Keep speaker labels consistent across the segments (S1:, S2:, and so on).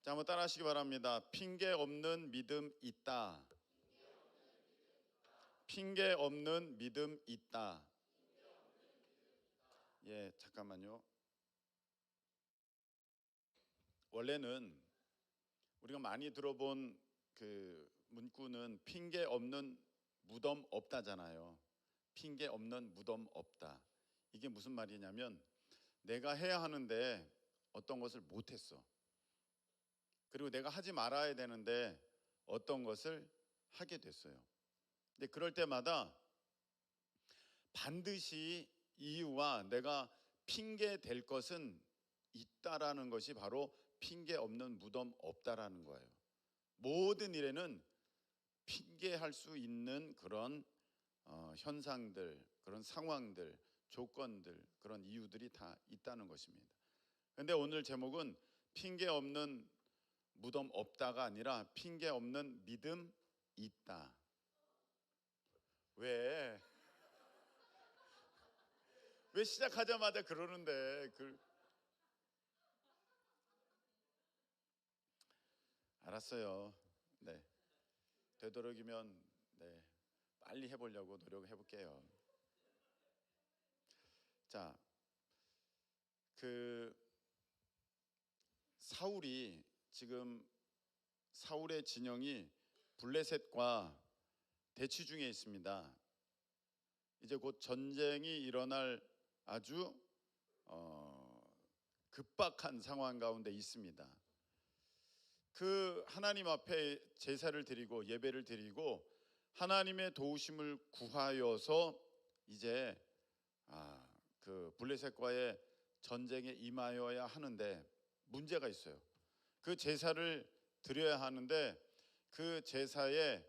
S1: 자, 한번 따라하시기 바랍니다. 핑계 없는 믿음 있다. 핑계 없는 믿음 있다. 예, 잠깐만요. 원래는 우리가 많이 들어본 그 문구는 핑계 없는 무덤 없다잖아요. 핑계 없는 무덤 없다. 이게 무슨 말이냐면 내가 해야 하는데 어떤 것을 못했어. 그리고 내가 하지 말아야 되는데 어떤 것을 하게 됐어요. 근데 그럴 때마다 반드시 이유와 내가 핑계 될 것은 있다라는 것이 바로 핑계 없는 무덤 없다라는 거예요. 모든 일에는 핑계할 수 있는 그런 현상들, 그런 상황들, 조건들, 그런 이유들이 다 있다는 것입니다. 그런데 오늘 제목은 핑계 없는 무덤 없다가 아니라 핑계 없는 믿음 있다. 왜 시작하자마자 그러는데 알았어요. 네, 되도록이면 빨리 해보려고 노력해 볼게요. 자, 사울이 지금 사울의 진영이 블레셋과 대치 중에 있습니다. 이제 곧 전쟁이 일어날 아주 급박한 상황 가운데 있습니다. 하나님 앞에 제사를 드리고 예배를 드리고 하나님의 도우심을 구하여서 이제 블레셋과의 전쟁에 임하여야 하는데 문제가 있어요. 그 제사를 드려야 하는데 그 제사에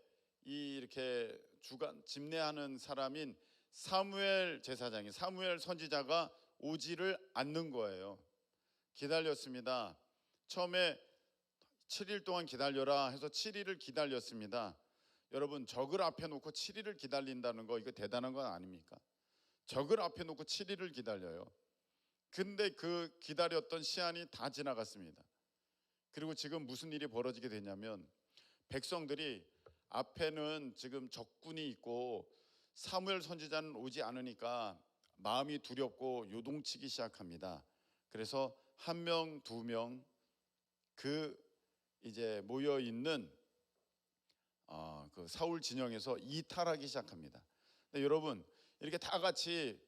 S1: 이렇게 주관 집례하는 사람인 사무엘 제사장이 사무엘 선지자가 오지를 않는 거예요. 기다렸습니다. 처음에 7일 동안 기다려라 해서 7일을 기다렸습니다. 여러분, 적을 앞에 놓고 7일을 기다린다는 거 이거 대단한 건 아닙니까? 적을 앞에 놓고 7일을 기다려요. 근데 그 기다렸던 시한이 다 지나갔습니다. 그리고 지금 무슨 일이 벌어지게 되냐면 백성들이 앞에는 지금 적군이 있고 사무엘 선지자는 오지 않으니까 마음이 두렵고 요동치기 시작합니다. 그래서 한 명, 두 명 이제 모여 있는 그 사울 진영에서 이탈하기 시작합니다. 근데 여러분, 이렇게 다 같이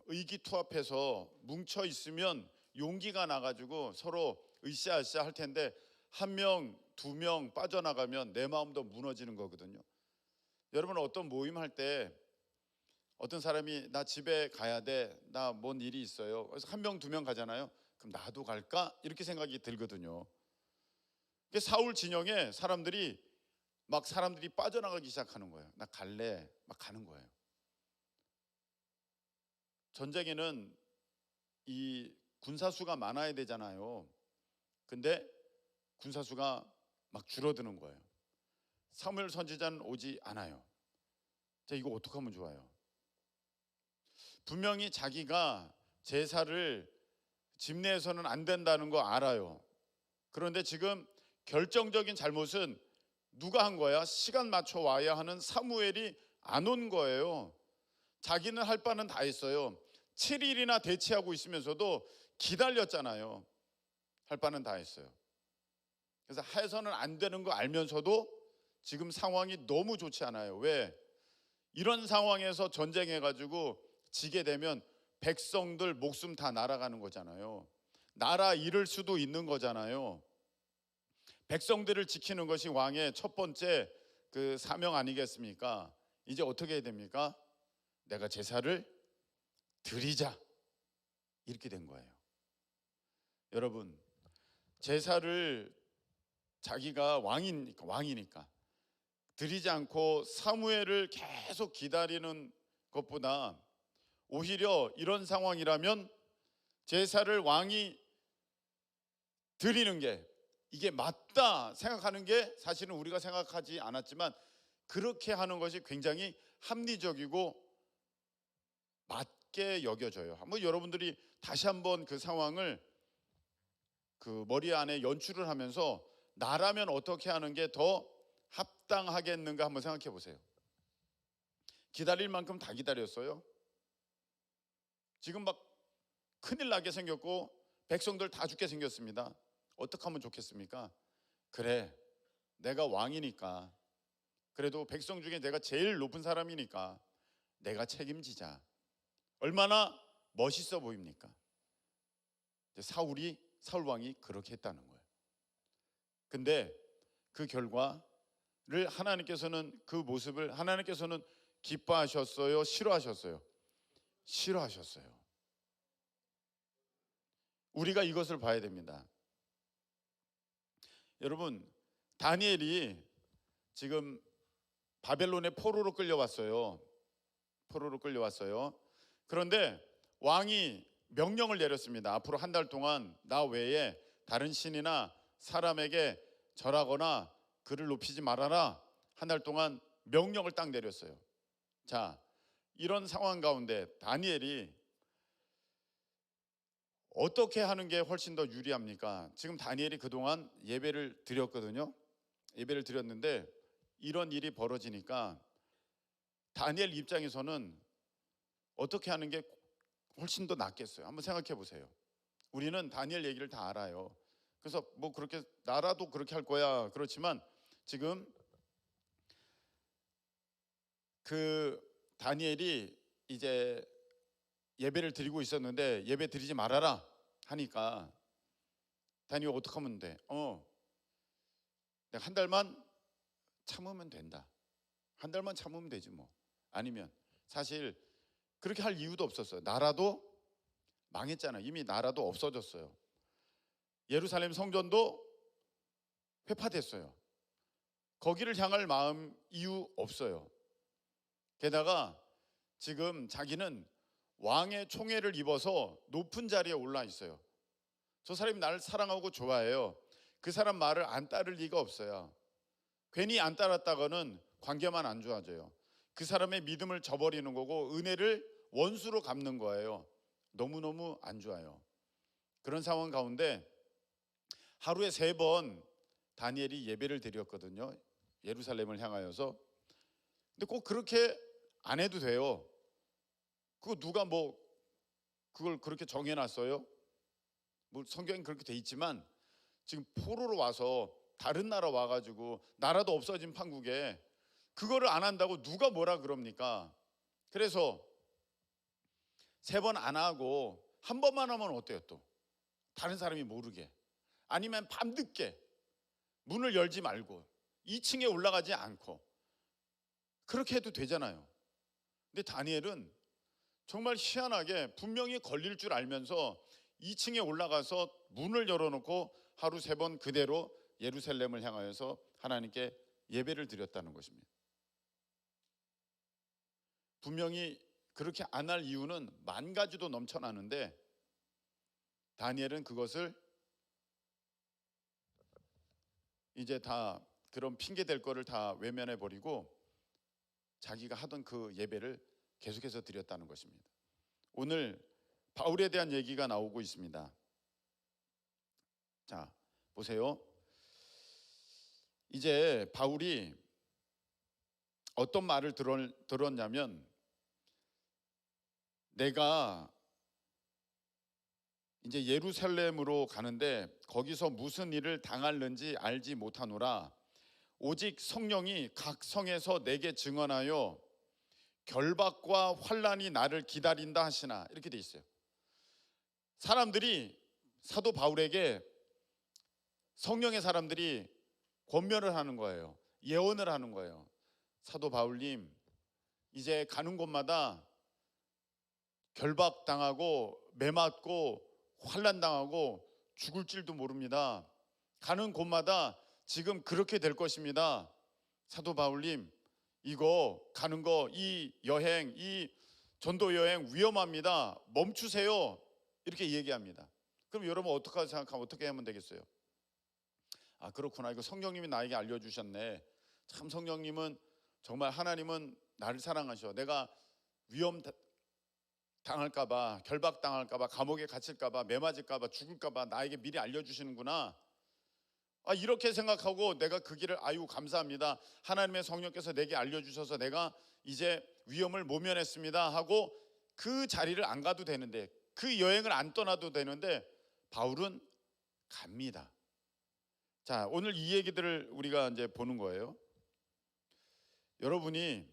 S1: 의기투합해서 뭉쳐 있으면 용기가 나가지고 서로 으쌰으쌰 할 텐데 한 명, 두 명 빠져나가면 내 마음도 무너지는 거거든요. 여러분, 어떤 모임 할 때 어떤 사람이 나 집에 가야 돼, 나 뭔 일이 있어요. 그래서 한 명, 두 명 가잖아요. 그럼 나도 갈까? 이렇게 생각이 들거든요. 사울 진영에 사람들이 빠져나가기 시작하는 거예요. 나 갈래, 막 가는 거예요. 전쟁에는 이 군사수가 많아야 되잖아요. 근데 군사수가 막 줄어드는 거예요. 사무엘 선지자는 오지 않아요. 자, 이거 어떻게 하면 좋아요? 분명히 자기가 제사를 집례해서는 안 된다는 거 알아요. 그런데 지금 결정적인 잘못은 누가 한 거야? 시간 맞춰 와야 하는 사무엘이 안 온 거예요. 자기는 할 바는 다 했어요. 7일이나 대치하고 있으면서도 기다렸잖아요. 할 바는 다 했어요. 그래서 해서는 안 되는 거 알면서도 지금 상황이 너무 좋지 않아요. 왜? 이런 상황에서 전쟁해가지고 지게 되면 백성들 목숨 다 날아가는 거잖아요. 나라 잃을 수도 있는 거잖아요. 백성들을 지키는 것이 왕의 첫 번째 그 사명 아니겠습니까? 이제 어떻게 해야 됩니까? 내가 제사를 드리자, 이렇게 된 거예요. 여러분, 제사를 자기가 왕이니까 드리지 않고 사무엘을 계속 기다리는 것보다 오히려 이런 상황이라면 제사를 왕이 드리는 게 이게 맞다 생각하는 게 사실은 우리가 생각하지 않았지만 그렇게 하는 것이 굉장히 합리적이고 맞게 여겨져요. 한번 여러분들이 다시 한번 그 상황을 그 머리 안에 연출을 하면서 나라면 어떻게 하는 게 더 합당하겠는가 한번 생각해 보세요. 기다릴 만큼 다 기다렸어요. 지금 막 큰일 나게 생겼고 백성들 다 죽게 생겼습니다. 어떻게 하면 좋겠습니까? 그래, 내가 왕이니까, 그래도 백성 중에 내가 제일 높은 사람이니까 내가 책임지자. 얼마나 멋있어 보입니까? 사울 왕이 그렇게 했다는 거예요. 근데 그 결과를 하나님께서는, 그 모습을 하나님께서는 기뻐하셨어요? 싫어하셨어요? 싫어하셨어요. 우리가 이것을 봐야 됩니다. 여러분, 다니엘이 지금 바벨론의 포로로 끌려왔어요. 포로로 끌려왔어요. 그런데 왕이 명령을 내렸습니다. 앞으로 한 달 동안 나 외에 다른 신이나 사람에게 절하거나 그를 높이지 말아라. 한 달 동안 명령을 딱 내렸어요. 자, 이런 상황 가운데 다니엘이 어떻게 하는 게 훨씬 더 유리합니까? 지금 다니엘이 그동안 예배를 드렸거든요. 예배를 드렸는데 이런 일이 벌어지니까 다니엘 입장에서는 어떻게 하는 게 훨씬 더 낫겠어요. 한번 생각해 보세요. 우리는 다니엘 얘기를 다 알아요. 그래서 뭐 그렇게 나라도 그렇게 할 거야. 그렇지만 지금 그 다니엘이 이제 예배를 드리고 있었는데 예배 드리지 말아라 하니까 다니엘 어떻게 하면 돼? 내가 한 달만 참으면 된다. 한 달만 참으면 되지 뭐. 아니면 사실 그렇게 할 이유도 없었어요. 나라도 망했잖아요. 이미 나라도 없어졌어요. 예루살렘 성전도 회파됐어요. 거기를 향할 마음 이유 없어요. 게다가 지금 자기는 왕의 총애를 입어서 높은 자리에 올라 있어요. 저 사람이 나를 사랑하고 좋아해요. 그 사람 말을 안 따를 리가 없어요. 괜히 안 따랐다가는 관계만 안 좋아져요. 그 사람의 믿음을 저버리는 거고 은혜를 원수로 갚는 거예요. 너무너무 안 좋아요. 그런 상황 가운데 하루에 3번 다니엘이 예배를 드렸거든요. 예루살렘을 향하여서. 근데 꼭 그렇게 안 해도 돼요. 그거 누가 뭐 그걸 그렇게 정해놨어요? 뭐 성경에 그렇게 돼 있지만 지금 포로로 와서 다른 나라 와가지고 나라도 없어진 판국에 그거를 안 한다고 누가 뭐라 그럽니까? 그래서 3번 안 하고 한 번만 하면 어때요 또? 다른 사람이 모르게. 아니면 밤늦게 문을 열지 말고 2층에 올라가지 않고 그렇게 해도 되잖아요. 근데 다니엘은 정말 희한하게 분명히 걸릴 줄 알면서 2층에 올라가서 문을 열어놓고 하루 3번 그대로 예루살렘을 향하여서 하나님께 예배를 드렸다는 것입니다. 분명히 그렇게 안 할 이유는 10,000가지도 넘쳐나는데 다니엘은 그것을 이제 다 그런 핑계 댈 거를 다 외면해 버리고 자기가 하던 그 예배를 계속해서 드렸다는 것입니다. 오늘 바울에 대한 얘기가 나오고 있습니다. 자, 보세요. 이제 바울이 어떤 말을 들었냐면 내가 이제 예루살렘으로 가는데 거기서 무슨 일을 당할는지 알지 못하노라. 오직 성령이 각 성에서 내게 증언하여 결박과 환난이 나를 기다린다 하시나. 이렇게 돼 있어요. 사람들이 사도 바울에게 성령의 사람들이 권면을 하는 거예요. 예언을 하는 거예요. 사도 바울님, 이제 가는 곳마다 결박당하고 매맞고 환난당하고 죽을 줄도 모릅니다. 가는 곳마다 지금 그렇게 될 것입니다. 사도 바울님, 이거 가는 거, 이 여행, 이 전도 여행 위험합니다. 멈추세요. 이렇게 얘기합니다. 그럼 여러분 어떻게 생각하면 어떻게 하면 되겠어요? 아, 그렇구나. 이거 성령님이 나에게 알려주셨네. 참 성령님은 정말 하나님은 나를 사랑하셔. 내가 당할까봐, 결박당할까봐, 감옥에 갇힐까봐, 매 맞을까봐, 죽을까봐 나에게 미리 알려주시는구나. 이렇게 생각하고 내가 그 길을 아유 감사합니다. 하나님의 성령께서 내게 알려주셔서 내가 이제 위험을 모면했습니다 하고 그 자리를 안 가도 되는데, 그 여행을 안 떠나도 되는데 바울은 갑니다. 자, 오늘 이 얘기들을 우리가 이제 보는 거예요. 여러분이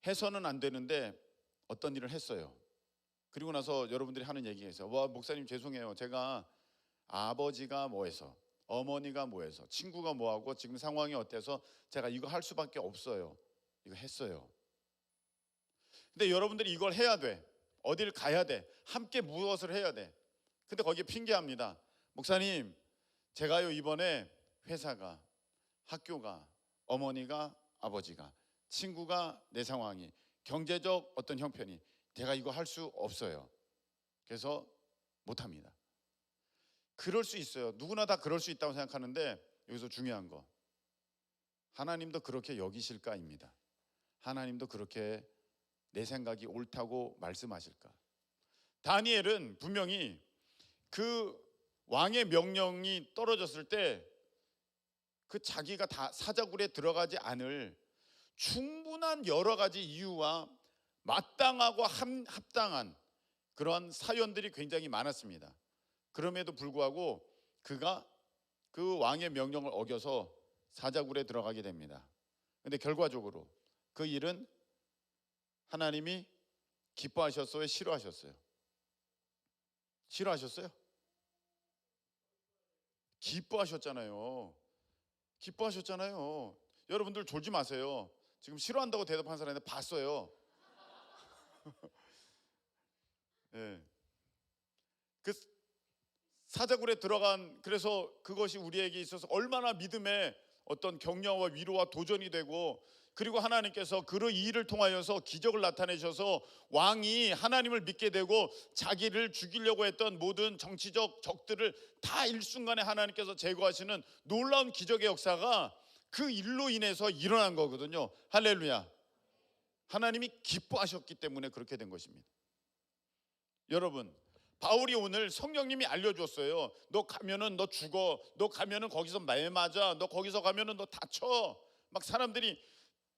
S1: 해서는 안 되는데 어떤 일을 했어요. 그리고 나서 여러분들이 하는 얘기가 있어요. 와, 목사님 죄송해요. 제가 아버지가 뭐해서, 어머니가 뭐해서, 친구가 뭐하고 지금 상황이 어때서 제가 이거 할 수밖에 없어요. 이거 했어요. 근데 여러분들이 이걸 해야 돼. 어딜 가야 돼. 함께 무엇을 해야 돼. 근데 거기에 핑계합니다. 목사님, 제가요 이번에 회사가, 학교가, 어머니가, 아버지가, 친구가, 내 상황이, 경제적 어떤 형편이, 제가 이거 할 수 없어요. 그래서 못합니다. 그럴 수 있어요. 누구나 다 그럴 수 있다고 생각하는데, 여기서 중요한 거, 하나님도 그렇게 여기실까입니다. 하나님도 그렇게 내 생각이 옳다고 말씀하실까? 다니엘은 분명히 그 왕의 명령이 떨어졌을 때 그 자기가 다 사자굴에 들어가지 않을 충분한 여러 가지 이유와 마땅하고 합당한 그런 사연들이 굉장히 많았습니다. 그럼에도 불구하고 그가 그 왕의 명령을 어겨서 사자굴에 들어가게 됩니다. 근데 결과적으로 그 일은 하나님이 기뻐하셨어요? 싫어하셨어요? 싫어하셨어요? 기뻐하셨잖아요. 기뻐하셨잖아요. 여러분들 졸지 마세요. 지금 싫어한다고 대답한 사람인데 봤어요. 네. 그 사자굴에 들어간, 그래서 그것이 우리에게 있어서 얼마나 믿음의 어떤 격려와 위로와 도전이 되고, 그리고 하나님께서 그 일을 통하여서 기적을 나타내셔서 왕이 하나님을 믿게 되고 자기를 죽이려고 했던 모든 정치적 적들을 다 일순간에 하나님께서 제거하시는 놀라운 기적의 역사가 그 일로 인해서 일어난 거거든요. 할렐루야. 하나님이 기뻐하셨기 때문에 그렇게 된 것입니다. 여러분, 바울이 오늘 성령님이 알려줬어요. 너 가면은 너 죽어. 너 가면은 거기서 매 맞아. 너 거기서 가면은 너 다쳐. 막 사람들이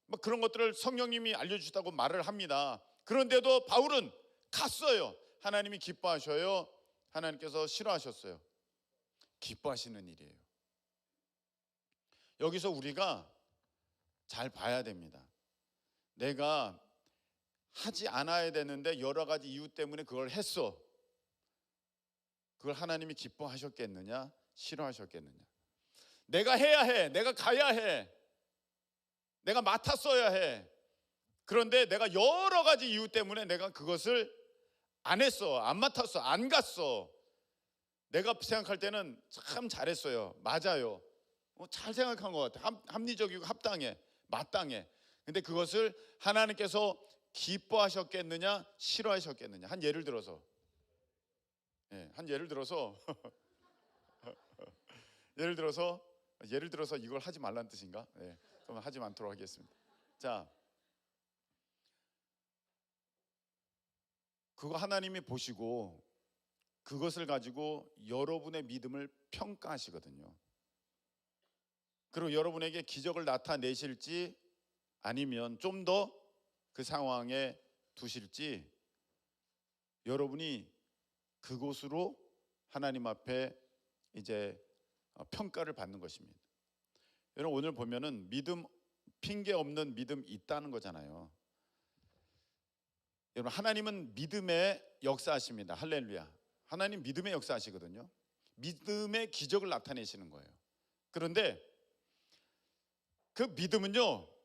S1: 막 그런 것들을 성령님이 알려주셨다고 말을 합니다. 그런데도 바울은 갔어요. 하나님이 기뻐하셔요? 하나님께서 싫어하셨어요? 기뻐하시는 일이에요. 여기서 우리가 잘 봐야 됩니다. 내가 하지 않아야 되는데 여러 가지 이유 때문에 그걸 했어. 그걸 하나님이 기뻐하셨겠느냐? 싫어하셨겠느냐? 내가 해야 해. 내가 가야 해. 내가 맡았어야 해. 그런데 내가 여러 가지 이유 때문에 내가 그것을 안 했어. 안 맡았어. 안 갔어. 내가 생각할 때는 참 잘했어요. 맞아요. 잘 생각한 것 같아. 합리적이고 합당해. 마땅해. 근데 그것을 하나님께서 기뻐하셨겠느냐? 싫어하셨겠느냐? 한 예를 들어서 예를 들어서 이걸 하지 말라는 뜻인가? 그럼 하지 않도록 하겠습니다. 자, 그거 하나님이 보시고 그것을 가지고 여러분의 믿음을 평가하시거든요. 그리고 여러분에게 기적을 나타내실지 아니면 좀 더 그 상황에 두실지 여러분이 그곳으로 하나님 앞에 이제 평가를 받는 것입니다. 여러분, 오늘 보면은 믿음, 핑계 없는 믿음 있다는 거잖아요. 여러분, 하나님은 믿음의 역사하십니다. 할렐루야. 하나님 믿음의 역사하시거든요. 믿음의 기적을 나타내시는 거예요. 그런데 그 믿음은요,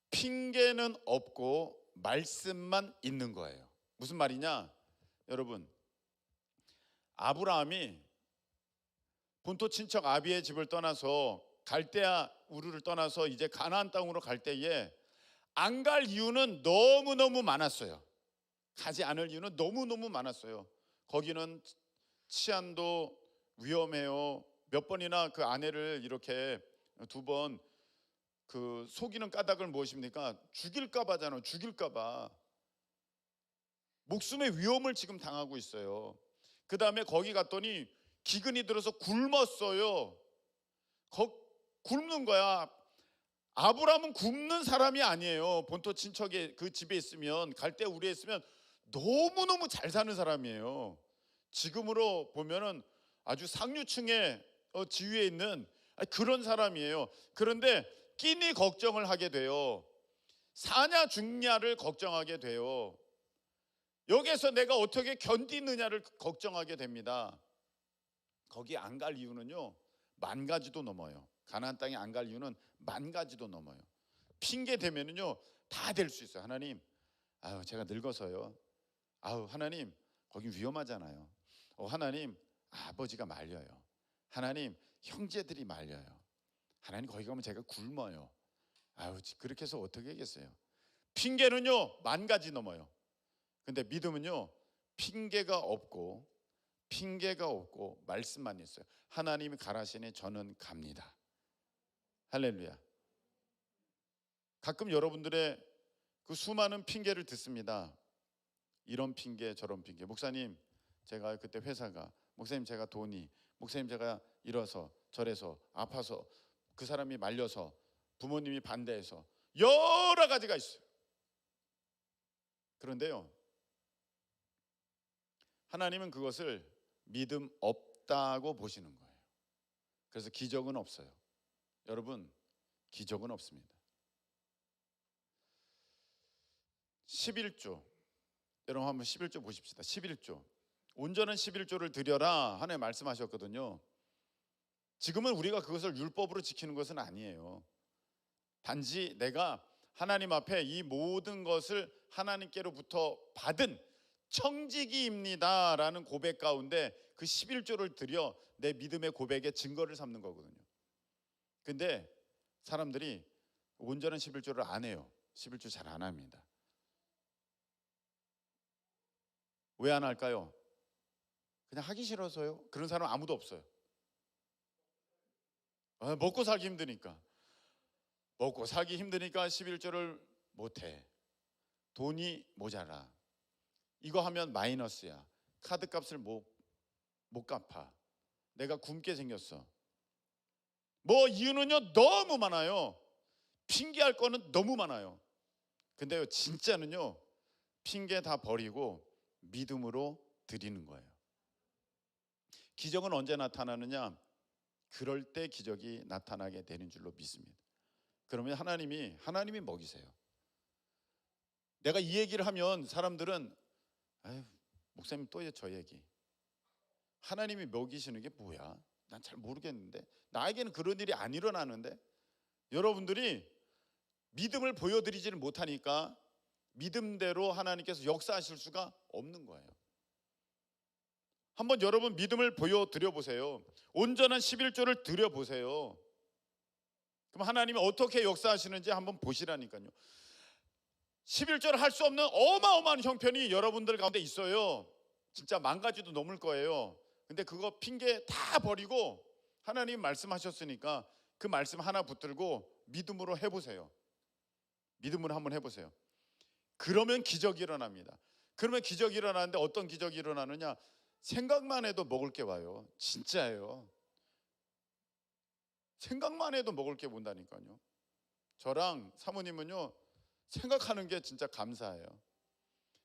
S1: 핑계는 없고 말씀만 있는 거예요. 무슨 말이냐? 여러분, 아브라함이 본토 친척 아비의 집을 떠나서 갈대아 우르를 떠나서 이제 가나안 땅으로 갈 때에 안 갈 이유는 너무너무 많았어요. 가지 않을 이유는 너무너무 많았어요. 거기는 치안도 위험해요. 몇 번이나 그 아내를 이렇게 두 번 그 속이는 까닭을 무엇입니까? 죽일까 봐잖아요. 죽일까 봐. 목숨의 위험을 지금 당하고 있어요. 그 다음에 거기 갔더니 기근이 들어서 굶었어요. 굶는 거야. 아브라함은 굶는 사람이 아니에요. 본토 친척의 그 집에 있으면, 갈대우리에 있으면 너무너무 잘 사는 사람이에요. 지금으로 보면은 아주 상류층의 지위에 있는 그런 사람이에요. 그런데 끼니 걱정을 하게 돼요. 사냐 죽냐를 걱정하게 돼요. 여기에서 내가 어떻게 견디느냐를 걱정하게 됩니다. 거기 안 갈 이유는요, 만 가지도 넘어요. 가나안 땅에 안 갈 이유는 만 가지도 넘어요. 핑계 대면은요 다 될 수 있어요. 하나님, 아유 제가 늙어서요. 아유 하나님, 거기 위험하잖아요. 하나님, 아버지가 말려요. 하나님, 형제들이 말려요. 하나님, 거기 가면 제가 굶어요. 아유 그렇게 해서 어떻게 하겠어요. 핑계는요 만 가지 넘어요. 근데 믿음은요 핑계가 없고 말씀만 있어요. 하나님이 가라시니 저는 갑니다. 할렐루야. 가끔 여러분들의 그 수많은 핑계를 듣습니다. 이런 핑계 저런 핑계. 목사님 제가 그때 회사가, 목사님 제가 돈이, 목사님 제가 이래서 저래서 아파서, 그 사람이 말려서, 부모님이 반대해서, 여러 가지가 있어요. 그런데요 하나님은 그것을 믿음 없다고 보시는 거예요. 그래서 기적은 없어요. 여러분, 기적은 없습니다. 11조, 여러분 한번 11조 보십시다. 11조, 온전한 11조를 드려라 하나님 말씀하셨거든요. 지금은 우리가 그것을 율법으로 지키는 것은 아니에요. 단지 내가 하나님 앞에 이 모든 것을 하나님께로부터 받은 청지기입니다 라는 고백 가운데 그 11조를 드려 내 믿음의 고백의 증거를 삼는 거거든요. 근데 사람들이 온전한 11조를 안 해요. 11조 잘 안 합니다. 왜 안 할까요? 그냥 하기 싫어서요. 그런 사람 아무도 없어요. 먹고 살기 힘드니까. 먹고 살기 힘드니까 11조를 못해. 돈이 모자라. 이거 하면 마이너스야. 카드값을 못 갚아. 내가 굶게 생겼어. 뭐 이유는요 너무 많아요. 핑계할 거는 너무 많아요. 근데요 진짜는요 핑계 다 버리고 믿음으로 드리는 거예요. 기적은 언제 나타나느냐? 그럴 때 기적이 나타나게 되는 줄로 믿습니다. 그러면 하나님이 먹이세요. 내가 이 얘기를 하면 사람들은 아유 목사님 또 저 얘기. 하나님이 먹이시는 게 뭐야? 난 잘 모르겠는데, 나에게는 그런 일이 안 일어나는데. 여러분들이 믿음을 보여드리지를 못하니까 믿음대로 하나님께서 역사하실 수가 없는 거예요. 한번 여러분 믿음을 보여드려 보세요. 온전한 11조를 드려 보세요. 그럼 하나님이 어떻게 역사하시는지 한번 보시라니까요. 11조를 할 수 없는 어마어마한 형편이 여러분들 가운데 있어요. 진짜 만 가지도 넘을 거예요. 근데 그거 핑계 다 버리고 하나님 말씀하셨으니까 그 말씀 하나 붙들고 믿음으로 해보세요. 믿음으로 한번 해보세요. 그러면 기적이 일어납니다. 그러면 기적이 일어나는데 어떤 기적이 일어나느냐? 생각만 해도 먹을 게 와요. 진짜예요. 생각만 해도 먹을 게 온다니까요. 저랑 사모님은요 생각하는 게 진짜 감사해요.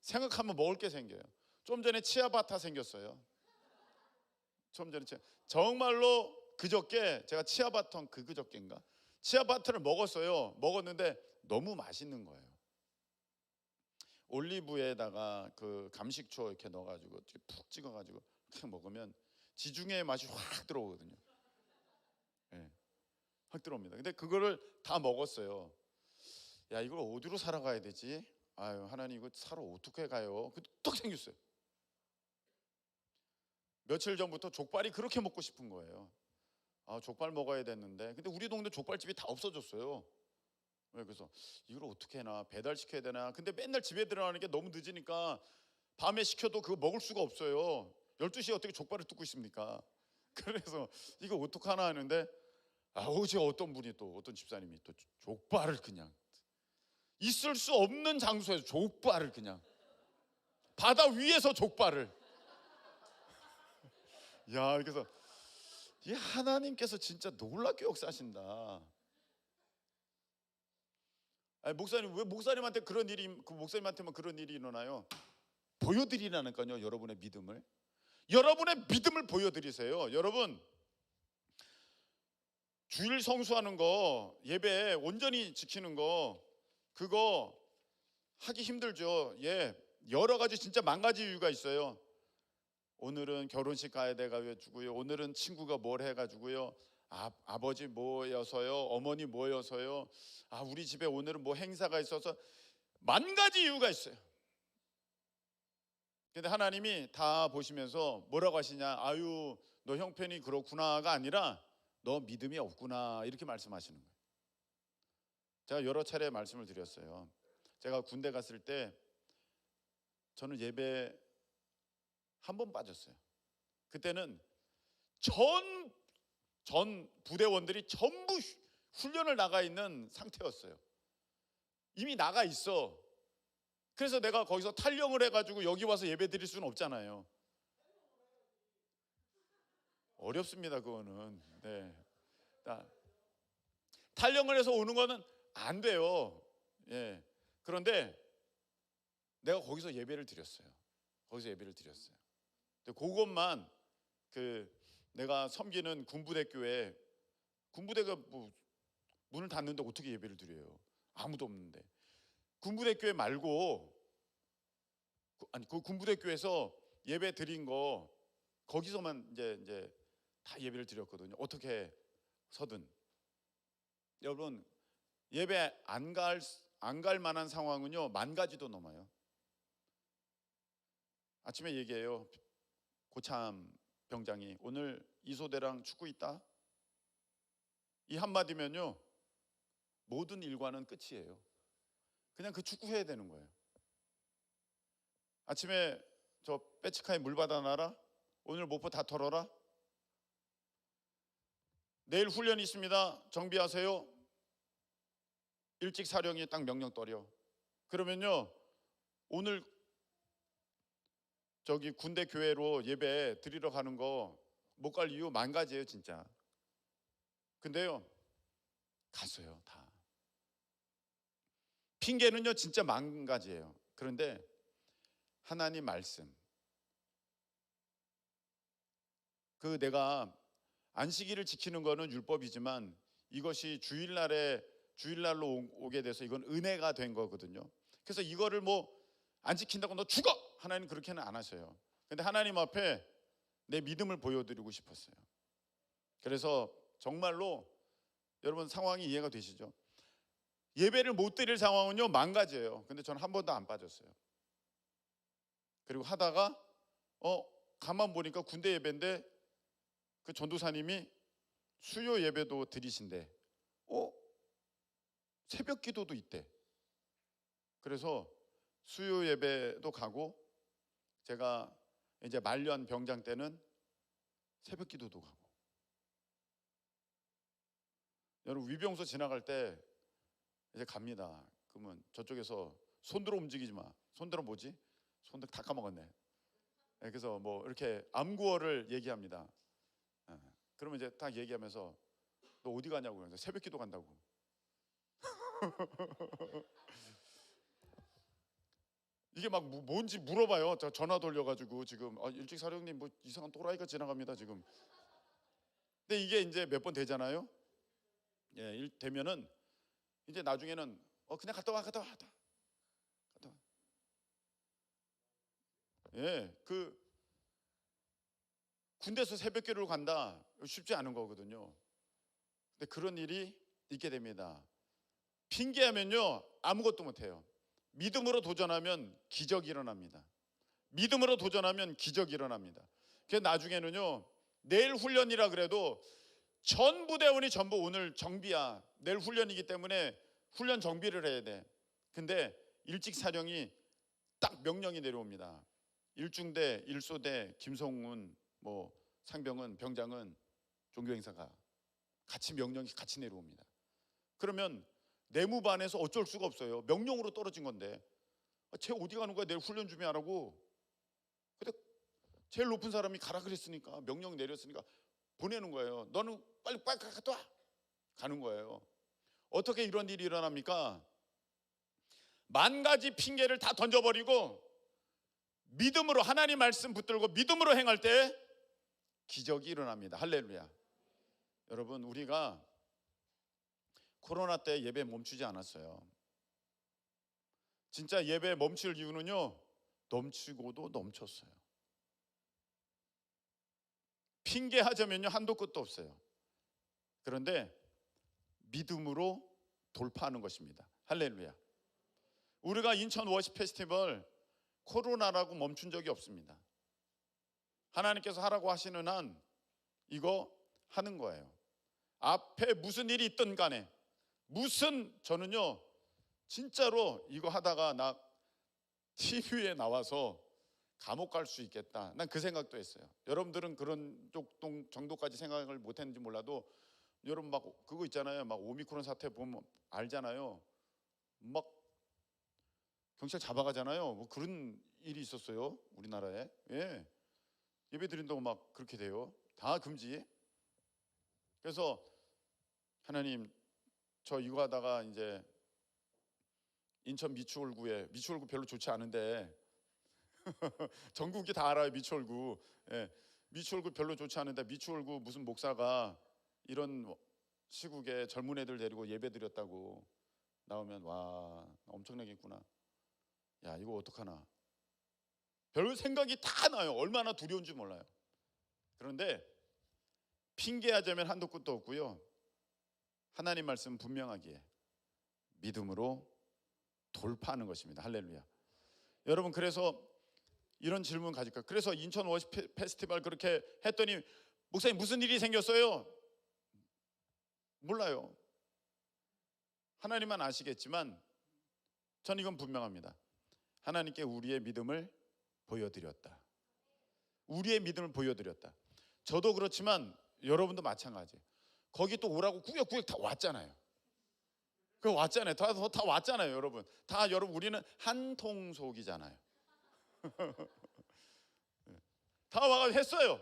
S1: 생각하면 먹을 게 생겨요. 좀 전에 치아바타 생겼어요. 좀 전에 정말로 그저께 제가 치아바타 그저께인가 치아바타를 먹었어요. 먹었는데 너무 맛있는 거예요. 올리브에다가 그 감식초 이렇게 넣어가지고 푹 찍어가지고 이렇게 먹으면 지중해의 맛이 확 들어오거든요. 네, 확 들어옵니다. 근데 그거를 다 먹었어요. 야 이걸 어디로 사러 가야 되지? 아유 하나님 이거 사러 어떻게 가요? 뚝 생겼어요. 며칠 전부터 족발이 그렇게 먹고 싶은 거예요. 족발 먹어야 됐는데 근데 우리 동네 족발집이 다 없어졌어요. 그래서 이걸 어떻게 해나, 배달시켜야 되나. 근데 맨날 집에 들어가는 게 너무 늦으니까 밤에 시켜도 그거 먹을 수가 없어요. 12시에 어떻게 족발을 뜯고 있습니까? 그래서 이거 어떡하나 하는데 어제 어떤 집사님이 또 족발을 그냥 있을 수 없는 장소에서 족발을 그냥 바다 위에서 족발을. 야, 그래서 이 하나님께서 진짜 놀랍게 역사하신다. 아니, 목사님, 왜 목사님한테 그런 일이, 그 목사님한테만 그런 일이 일어나요? 보여드리라니까요, 여러분의 믿음을. 여러분의 믿음을 보여드리세요. 여러분, 주일 성수하는 거, 예배 온전히 지키는 거, 그거 하기 힘들죠. 예, 여러 가지, 진짜 만 가지 이유가 있어요. 오늘은 결혼식 가야 돼가지고요, 오늘은 친구가 뭘 해가지고요, 아버지 뭐여서요, 어머니 뭐여서요, 우리 집에 오늘은 뭐 행사가 있어서, 만 가지 이유가 있어요. 근데 하나님이 다 보시면서 뭐라고 하시냐? 아유, 너 형편이 그렇구나가 아니라 너 믿음이 없구나, 이렇게 말씀하시는 거예요. 제가 여러 차례 말씀을 드렸어요. 제가 군대 갔을 때 저는 예배 한 번 빠졌어요. 그때는 전 부대원들이 전부 훈련을 나가 있는 상태였어요. 이미 나가 있어. 그래서 내가 거기서 탈영을 해가지고 여기 와서 예배 드릴 수는 없잖아요. 어렵습니다, 그거는. 네. 탈영을 해서 오는 거는 안 돼요. 예. 그런데 내가 거기서 예배를 드렸어요. 근데 그것만, 내가 섬기는 군부대 교회, 군부대가 뭐 문을 닫는데 어떻게 예배를 드려요? 아무도 없는데. 군부대 교회 말고, 그 군부대 교회에서 예배 드린 거 거기서만 이제 다 예배를 드렸거든요. 어떻게 서든. 여러분, 예배 안 갈 만한 상황은요, 만 가지도 넘어요. 아침에 얘기해요. 고참 병장이 오늘 이소대랑 축구 있다. 이 한마디면요, 모든 일과는 끝이에요. 그냥 그 축구 해야 되는 거예요. 아침에 저 빼치카에 물 받아 놔라. 오늘 모포 다 털어라. 내일 훈련이 있습니다. 정비하세요. 일찍 사령이 딱 명령 떨려. 그러면요, 오늘 저기 군대 교회로 예배 드리러 가는 거 못 갈 이유 만 가지예요, 진짜. 근데요, 갔어요, 다. 핑계는요, 진짜 만 가지예요. 그런데 하나님 말씀, 내가 안식일을 지키는 거는 율법이지만 이것이 주일날로 오게 돼서 이건 은혜가 된 거거든요. 그래서 이거를 뭐 안 지킨다고 너 죽어! 하나님 그렇게는 안 하셔요. 근데 하나님 앞에 내 믿음을 보여드리고 싶었어요. 그래서 정말로 여러분 상황이 이해가 되시죠? 예배를 못 드릴 상황은요, 만 가지예요. 근데 저는 한 번도 안 빠졌어요. 그리고 하다가 가만 보니까 군대 예배인데 그 전도사님이 수요 예배도 드리신대. 새벽 기도도 있대. 그래서 수요 예배도 가고, 제가 이제 말년 병장 때는 새벽 기도도 가고. 여러분, 위병소 지나갈 때 이제 갑니다. 그러면 저쪽에서 손들어 움직이지 마. 손들어 뭐지? 손들 다 까먹었네. 그래서 뭐 이렇게 암구어를 얘기합니다. 그러면 이제 딱 얘기하면서 너 어디 가냐고. 새벽 기도 간다고. 이게 막 뭔지 물어봐요. 저 전화 돌려가지고 지금 일찍 사령님 뭐 이상한 또라이가 지나갑니다 지금. 근데 이게 이제 몇 번 되잖아요. 예, 되면은 이제 나중에는 그냥 갔다 와. 예, 군대에서 새벽 기도를 간다, 쉽지 않은 거거든요. 근데 그런 일이 있게 됩니다. 핑계하면요, 아무것도 못해요. 믿음으로 도전하면 기적이 일어납니다. 믿음으로 도전하면 기적이 일어납니다. 그래서 나중에는요, 내일 훈련이라 그래도 전 부대원이 전부 오늘 정비야. 내일 훈련이기 때문에 훈련 정비를 해야 돼. 근데 일찍 사령이 딱 명령이 내려옵니다. 1중대 1소대 김성훈 뭐 상병은, 병장은 종교행사가 같이 명령이 같이 내려옵니다. 그러면 내무반에서 어쩔 수가 없어요. 명령으로 떨어진 건데 쟤 어디 가는 거야? 내일 훈련 준비하라고. 제일 높은 사람이 가라 그랬으니까, 명령 내렸으니까 보내는 거예요. 너는 빨리 갔다 와. 가는 거예요. 어떻게 이런 일이 일어납니까? 만 가지 핑계를 다 던져버리고 믿음으로, 하나님 말씀 붙들고 믿음으로 행할 때 기적이 일어납니다. 할렐루야. 여러분, 우리가 코로나 때 예배 멈추지 않았어요. 진짜 예배 멈출 이유는요, 넘치고도 넘쳤어요. 핑계하자면요 한도 끝도 없어요. 그런데 믿음으로 돌파하는 것입니다. 할렐루야. 우리가 인천 워십 페스티벌 코로나라고 멈춘 적이 없습니다. 하나님께서 하라고 하시는 한 이거 하는 거예요. 앞에 무슨 일이 있든 간에, 저는요 진짜로 이거 하다가 나 TV에 나와서 감옥 갈 수 있겠다, 난 그 생각도 했어요. 여러분들은 그런 정도까지 생각을 못했는지 몰라도, 여러분 막 그거 있잖아요, 막 오미크론 사태 보면 알잖아요. 막 경찰 잡아가잖아요. 뭐 그런 일이 있었어요 우리나라에. 예, 예배 드린다고 막 그렇게 돼요. 다 금지. 그래서 하나님, 저 이거 하다가 이제 인천 미추홀구 별로 좋지 않은데 전국이 다 알아요. 미추홀구. 예, 미추홀구 별로 좋지 않은데 미추홀구 무슨 목사가 이런 시국에 젊은 애들 데리고 예배 드렸다고 나오면 와, 엄청나게 있구나. 야, 이거 어떡하나. 별 생각이 다 나요. 얼마나 두려운지 몰라요. 그런데 핑계하자면 한도 끝도 없고요, 하나님 말씀 분명하기에 믿음으로 돌파하는 것입니다. 할렐루야. 여러분, 그래서 이런 질문 가질까요? 그래서 인천 워십 페스티벌 그렇게 했더니 목사님 무슨 일이 생겼어요? 몰라요. 하나님만 아시겠지만 전 이건 분명합니다. 하나님께 우리의 믿음을 보여드렸다. 우리의 믿음을 보여드렸다. 저도 그렇지만 여러분도 마찬가지예요. 거기 또 오라고 꾸역꾸역 다 왔잖아요. 그 왔잖아요. 다 왔잖아요, 여러분. 여러분 우리는 한 통속이잖아요. 다 와가지고 했어요.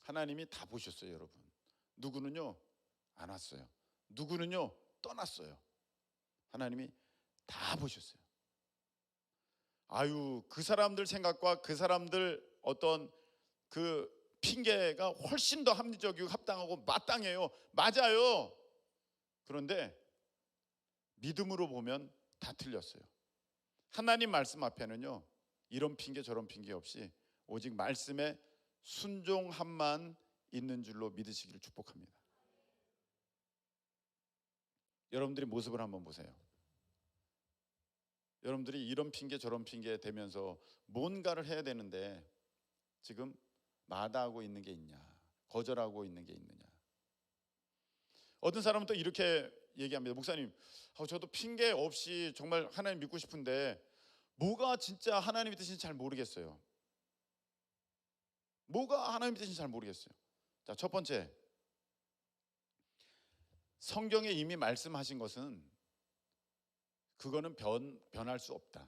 S1: 하나님이 다 보셨어요, 여러분. 누구는요 안 왔어요. 누구는요 떠났어요. 하나님이 다 보셨어요. 아유, 그 사람들 생각과 그 사람들 어떤 그 핑계가 훨씬 더 합리적이고 합당하고 마땅해요. 맞아요. 그런데 믿음으로 보면 다 틀렸어요. 하나님 말씀 앞에는요 이런 핑계 저런 핑계 없이 오직 말씀에 순종함만 있는 줄로 믿으시기를 축복합니다. 여러분들이 모습을 한번 보세요. 여러분들이 이런 핑계 저런 핑계 대면서 뭔가를 해야 되는데 지금 마다하고 있는 게 있냐, 거절하고 있는 게 있느냐. 어떤 사람은 또 이렇게 얘기합니다. 목사님, 저도 핑계 없이 정말 하나님 믿고 싶은데 뭐가 진짜 하나님의 뜻인지 잘 모르겠어요. 뭐가 하나님의 뜻인지 잘 모르겠어요. 자, 첫 번째, 성경에 이미 말씀하신 것은 그거는 변할 수 없다.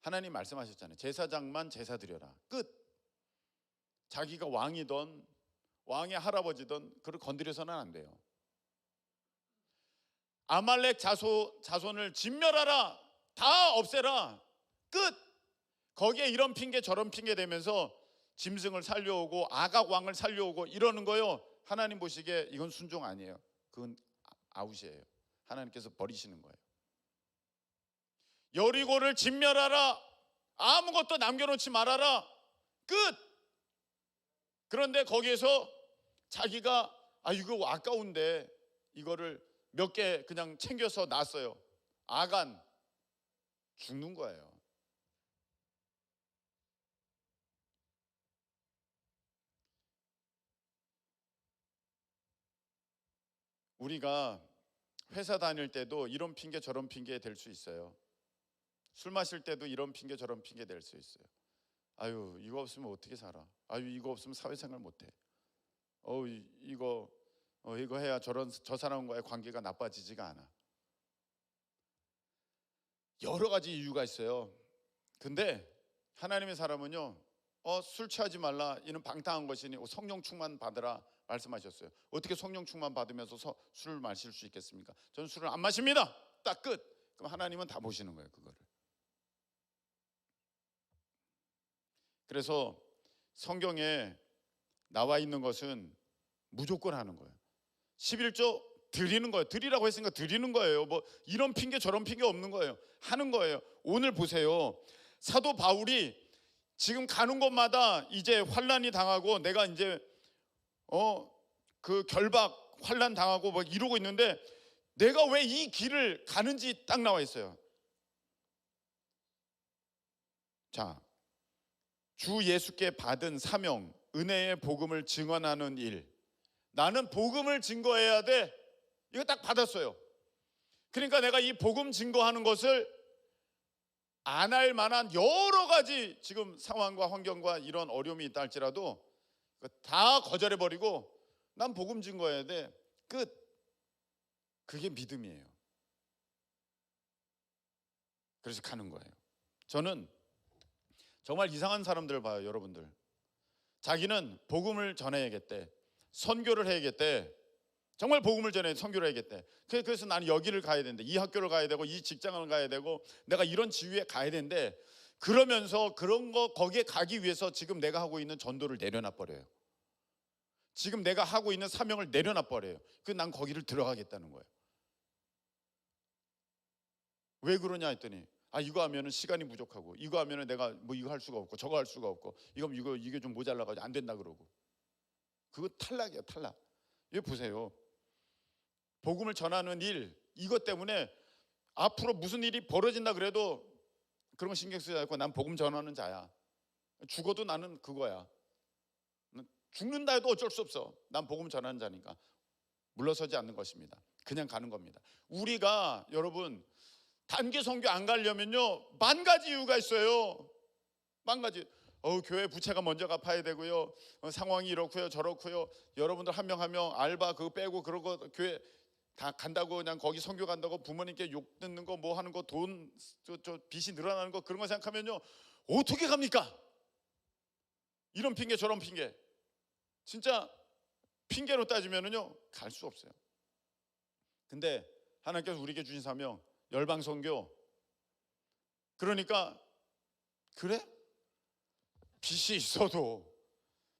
S1: 하나님 말씀하셨잖아요. 제사장만 제사 드려라. 끝. 자기가 왕이던 왕의 할아버지든 그를 건드려서는 안 돼요. 아말렉 자손을 진멸하라. 다 없애라. 끝. 거기에 이런 핑계 저런 핑계 대면서 짐승을 살려오고 아각 왕을 살려오고 이러는 거요. 하나님 보시기에 이건 순종 아니에요. 그건 아웃이에요. 하나님께서 버리시는 거예요. 여리고를 진멸하라. 아무것도 남겨놓지 말아라. 끝. 그런데 거기에서 자기가 이거 아까운데 이거를 몇 개 그냥 챙겨서 놨어요. 아간 죽는 거예요. 우리가 회사 다닐 때도 이런 핑계 저런 핑계 될 수 있어요. 술 마실 때도 이런 핑계 저런 핑계 될 수 있어요. 아유, 이거 없으면 어떻게 살아? 아유, 이거 없으면 사회생활 못해. 이거 해야 저 사람과의 관계가 나빠지지가 않아. 여러 가지 이유가 있어요. 근데 하나님의 사람은요, 술 취하지 말라, 이는 방탕한 것이니 성령 충만 받으라 말씀하셨어요. 어떻게 성령 충만 받으면서 술을 마실 수 있겠습니까? 저는 술을 안 마십니다. 딱 끝. 그럼 하나님은 다 보시는 거예요, 그거를. 그래서 성경에 나와 있는 것은 무조건 하는 거예요. 11조 드리는 거예요. 드리라고 했으니까 드리는 거예요. 뭐 이런 핑계 저런 핑계 없는 거예요. 하는 거예요. 오늘 보세요. 사도 바울이 지금 가는 곳마다 이제 환난이 당하고 내가 이제 그 결박 환난 당하고 막 이러고 있는데 내가 왜 이 길을 가는지 딱 나와 있어요. 자, 주 예수께 받은 사명, 은혜의 복음을 증언하는 일. 나는 복음을 증거해야 돼. 이거 딱 받았어요. 그러니까 내가 이 복음 증거하는 것을 안 할 만한 여러 가지 지금 상황과 환경과 이런 어려움이 있다 할지라도 다 거절해버리고 난 복음 증거해야 돼. 끝. 그게 믿음이에요. 그래서 가는 거예요. 저는 정말 이상한 사람들을 봐요, 여러분들. 자기는 복음을 전해야겠대. 선교를 해야겠대. 정말 복음을 전해 선교를 해야겠대. 그래서 나는 여기를 가야 되는데, 이 학교를 가야 되고, 이 직장을 가야 되고, 내가 이런 지위에 가야 되는데, 그러면서 그런 거 거기에 가기 위해서 지금 내가 하고 있는 전도를 내려놔 버려요. 지금 내가 하고 있는 사명을 내려놔 버려요. 난 거기를 들어가겠다는 거예요. 왜 그러냐 했더니, 이거 하면은 시간이 부족하고, 이거 하면은 내가 뭐 이거 할 수가 없고, 저거 할 수가 없고, 이게 좀 모자라가지고 안 된다 그러고. 그거 탈락이에요, 탈락. 이거 보세요. 복음을 전하는 일, 이것 때문에 앞으로 무슨 일이 벌어진다 그래도 그런 거 신경 쓰지 않고 난 복음 전하는 자야. 죽어도 나는 그거야. 죽는다 해도 어쩔 수 없어. 난 복음 전하는 자니까. 물러서지 않는 것입니다. 그냥 가는 겁니다. 우리가 여러분 단기 선교 안 가려면요, 만 가지 이유가 있어요. 만 가지. 교회 부채가 먼저 갚아야 되고요. 상황이 이렇고요, 저렇고요. 여러분들 한 명 한 명 알바 그거 빼고 그러고 교회 다 간다고 그냥 거기 선교 간다고 부모님께 욕 듣는 거 뭐 하는 거 돈 저 빚이 늘어나는 거 그런 거 생각하면요, 어떻게 갑니까? 이런 핑계 저런 핑계. 진짜 핑계로 따지면은요, 갈 수 없어요. 근데 하나님께서 우리에게 주신 사명 열방 선교. 그러니까 그래? 빚이 있어도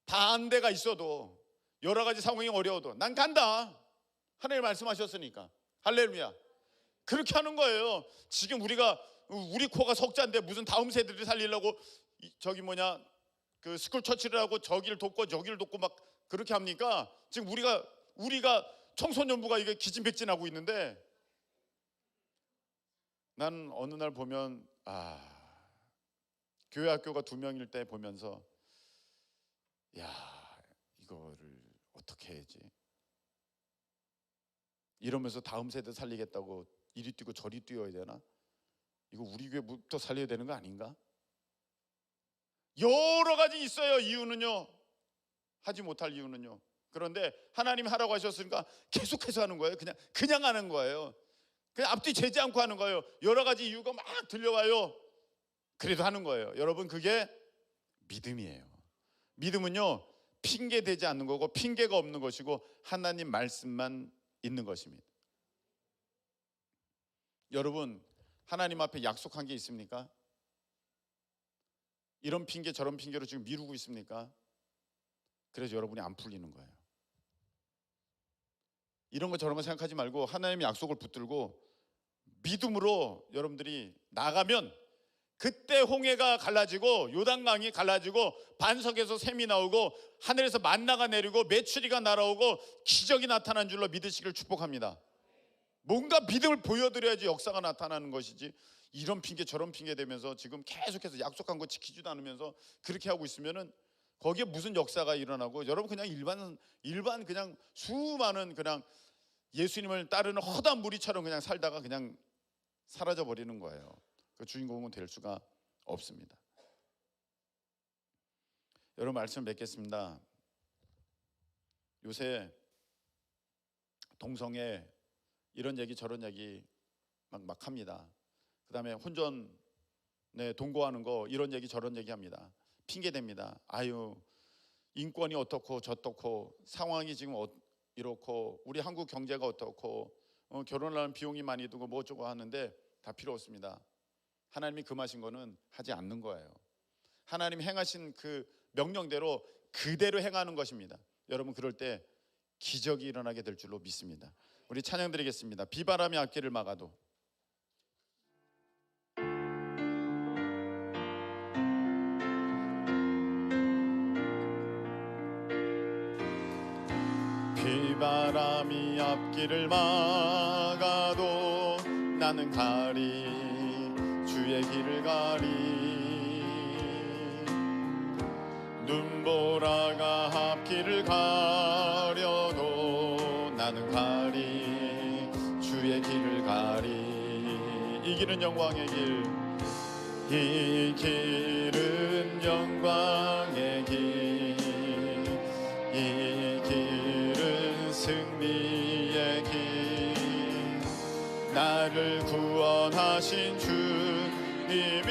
S1: 반대가 있어도 여러 가지 상황이 어려워도 난 간다. 하나님 말씀하셨으니까. 할렐루야. 그렇게 하는 거예요. 지금 우리 코가 석자인데 무슨 다음 세대를 살리려고 그 스쿨 처치를 하고 저기를 돕고 저기를 돕고 막 그렇게 합니까? 지금 우리가 청소년부가 이게 기진백진하고 있는데, 난 어느 날 보면 교회 학교가 2명일 때 보면서 이거를 어떻게 해야지? 이러면서 다음 세대 살리겠다고 이리 뛰고 저리 뛰어야 되나? 이거 우리 교회부터 살려야 되는 거 아닌가? 여러 가지 있어요. 이유는요, 하지 못할 이유는요. 그런데 하나님이 하라고 하셨으니까 계속해서 하는 거예요. 그냥 하는 거예요. 그냥 앞뒤 재지 않고 하는 거예요. 여러 가지 이유가 막 들려와요. 그래도 하는 거예요. 여러분, 그게 믿음이에요. 믿음은요, 핑계 대지 않는 거고 핑계가 없는 것이고 하나님 말씀만 있는 것입니다. 여러분, 하나님 앞에 약속한 게 있습니까? 이런 핑계 저런 핑계로 지금 미루고 있습니까? 그래서 여러분이 안 풀리는 거예요. 이런 거 저런 거 생각하지 말고 하나님의 약속을 붙들고 믿음으로 여러분들이 나가면 그때 홍해가 갈라지고 요단강이 갈라지고 반석에서 샘이 나오고 하늘에서 만나가 내리고 메추리가 날아오고 기적이 나타난 줄로 믿으시기를 축복합니다. 뭔가 믿음을 보여드려야지 역사가 나타나는 것이지, 이런 핑계 저런 핑계 대면서 지금 계속해서 약속한 거 지키지도 않으면서 그렇게 하고 있으면은 거기에 무슨 역사가 일어나고, 여러분 그냥 일반 그냥 수많은 그냥 예수님을 따르는 허다한 무리처럼 그냥 살다가 그냥 사라져 버리는 거예요. 그 주인공은 될 수가 없습니다. 여러분, 말씀 맺겠습니다. 요새 동성애 이런 얘기 저런 얘기 막 합니다. 그다음에 혼전에 동거하는 거 이런 얘기 저런 얘기 합니다. 핑계 댑니다. 아유, 인권이 어떻고 저떻고 상황이 지금 이렇고 우리 한국 경제가 어떻고 결혼하는 비용이 많이 들고 뭐 어쩌고 하는데 다 필요 없습니다. 하나님이 금하신 거는 하지 않는 거예요. 하나님 행하신 그 명령대로 그대로 행하는 것입니다. 여러분, 그럴 때 기적이 일어나게 될 줄로 믿습니다. 우리 찬양 드리겠습니다. 비바람이 앞길을 막아도. 비바람이 앞길을 막아도 나는 가리, 주의 길을 가리. 눈보라가 앞길을 가려도 나는 가리, 주의 길을 가리. 이 길은 영광의 길, 이 길은 영광의 길, 이 길은 승리의 길. 나를 구원하신 주님이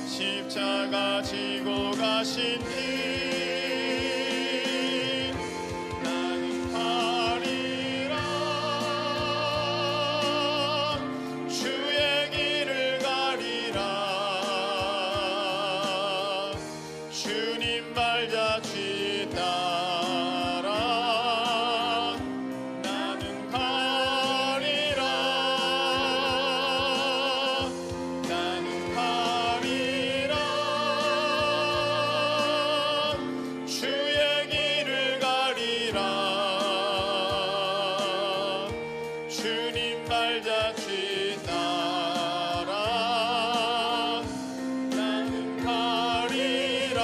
S1: 십자가 지고 가신 길, 나는 가리라. 주의 길을 가리라. 주님 발자취 따라 나는 가리라. 나는 가리라. 주의 길을 가리라. 주님 발자취 따라 나는 가리라.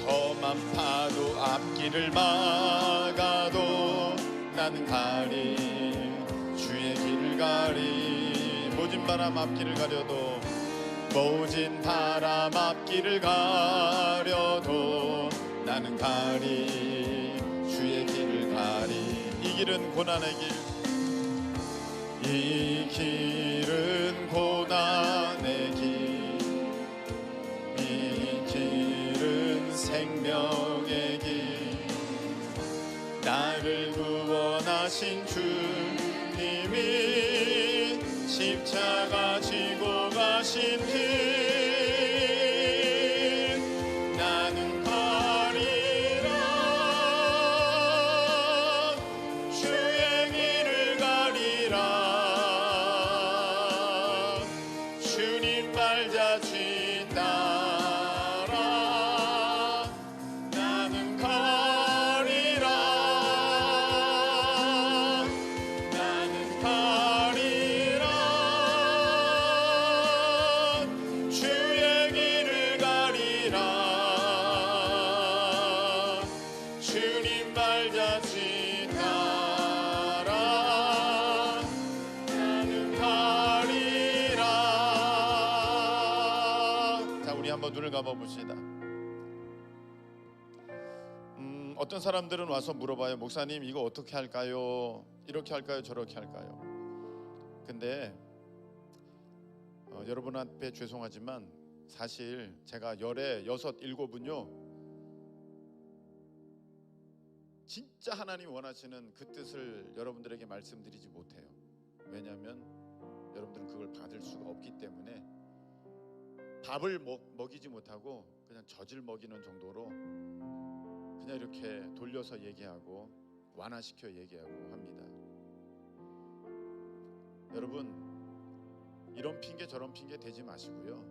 S1: 험한 파도 앞길을 막아도 나는 가리, 주의 길을 가리. 모진 바람 앞길을 가려도, 모진 바람 앞길을 가려도 나는 가리, 주의 길을 가리. 이 길은 고난의 길, 이 길은 고난의 길, 이 길은 생명의 길. 나를 구원하신 주님이 십자가 지고 가신 길, 나는 가리라. 주의 길을 가리라. 주님 발자취 따라 나는 가리라. 나는 가리라. 주의 길을 가리라. 주님 발자취 따라 나는 가리라. 자, 우리 한번 눈을 감아 봅시다. 어떤 사람들은 와서 물어봐요. 목사님, 이거 어떻게 할까요? 이렇게 할까요? 저렇게 할까요? 근데 여러분 앞에 죄송하지만 사실 제가 열에 6, 7은요 진짜 하나님 원하시는 그 뜻을 여러분들에게 말씀드리지 못해요. 왜냐하면 여러분들은 그걸 받을 수가 없기 때문에 밥을 먹이지 못하고 그냥 젖을 먹이는 정도로 그냥 이렇게 돌려서 얘기하고 완화시켜 얘기하고 합니다. 여러분, 이런 핑계 저런 핑계 대지 마시고요.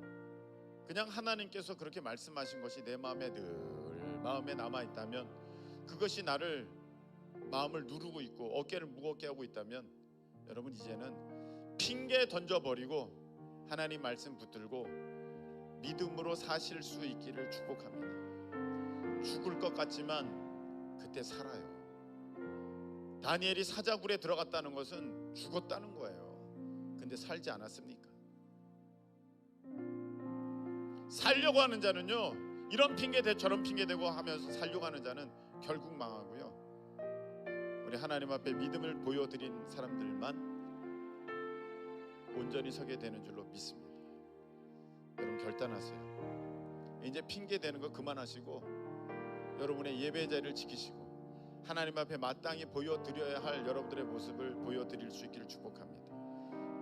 S1: 그냥 하나님께서 그렇게 말씀하신 것이 내 마음에 늘 마음에 남아있다면, 그것이 나를 마음을 누르고 있고 어깨를 무겁게 하고 있다면, 여러분 이제는 핑계 던져버리고 하나님 말씀 붙들고 믿음으로 사실 수 있기를 축복합니다. 죽을 것 같지만 그때 살아요. 다니엘이 사자굴에 들어갔다는 것은 죽었다는 거예요. 근데 살지 않았습니까? 살려고 하는 자는요, 이런 핑계 대 저런 핑계 대고 하면서 살려고 하는 자는 결국 망하고요. 우리 하나님 앞에 믿음을 보여드린 사람들만 온전히 서게 되는 줄로 믿습니다. 여러분 결단하세요. 이제 핑계 대는 거 그만하시고 여러분의 예배 자리를 지키시고 하나님 앞에 마땅히 보여드려야 할 여러분들의 모습을 보여드릴 수 있기를 축복합니다.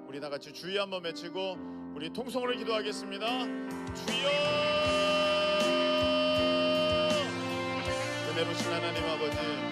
S1: 우리 다 같이 주여 한번 외치고 우리 통성으로 기도하겠습니다. 주여! 은혜로우신 하나님 아버지,